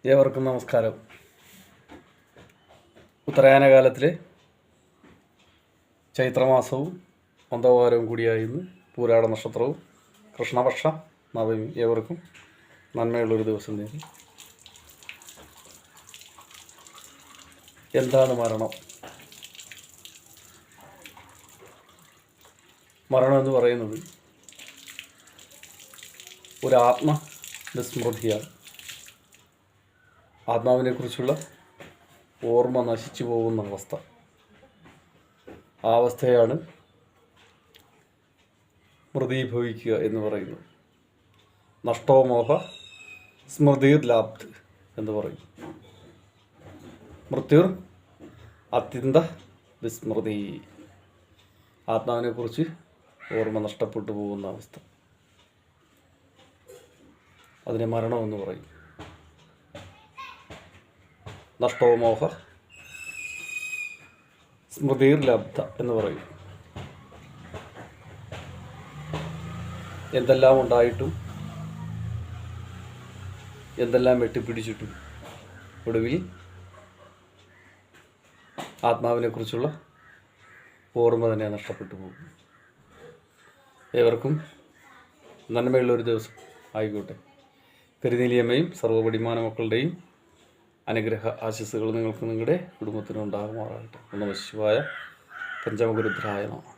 ഏവർക്കും നമസ്കാരം. ഉത്തരായന കാലത്തിലെ ചൈത്രമാസവും മന്ദവാരവും കൂടിയായിരുന്നു പൂരാട നക്ഷത്രവും കൃഷ്ണപക്ഷ നവമി. ഏവർക്കും നന്മയുള്ളൊരു ദിവസം നേടി. എന്താണ് മരണം? മരണം എന്ന് പറയുന്നത് ഒരു ആത്മവിസ്മൃതിയാണ്. ആത്മാവിനെക്കുറിച്ചുള്ള ഓർമ്മ നശിച്ചു പോകുന്ന അവസ്ഥ. ആ അവസ്ഥയാണ് മൃതീഭവിക്കുക എന്ന് പറയുന്നത്. നഷ്ടോമോഹ സ്മൃതിർ ലാബ്ധ് എന്ന് പറയും. മൃത്യുർ അത്യന്ത വിസ്മൃതി. ആത്മാവിനെക്കുറിച്ച് ഓർമ്മ നഷ്ടപ്പെട്ടു പോകുന്ന അവസ്ഥ, അതിനെ മരണമെന്ന് പറയും. നഷ്ടോമോഹ സ്മൃതിർ ലബ്ധ എന്ന് പറയും. എന്തെല്ലാം ഉണ്ടായിട്ടും എന്തെല്ലാം വെട്ടിപ്പിടിച്ചിട്ടും ഒടുവിൽ ആത്മാവിനെക്കുറിച്ചുള്ള ഓർമ്മ തന്നെ നഷ്ടപ്പെട്ടു പോകും. ഏവർക്കും നന്മയുള്ളൊരു ദിവസം ആയിക്കോട്ടെ. കരിനീലിയമ്മയും സർവ്വപടിമാന മക്കളുടെയും അനുഗ്രഹ ആശംസകൾ നിങ്ങൾക്ക് നിങ്ങളുടെ കുടുംബത്തിനുണ്ടാകുമാറാകട്ടെ. നമഃ ശിവായ. പഞ്ചമഗുരുദ്രായ നമഃ.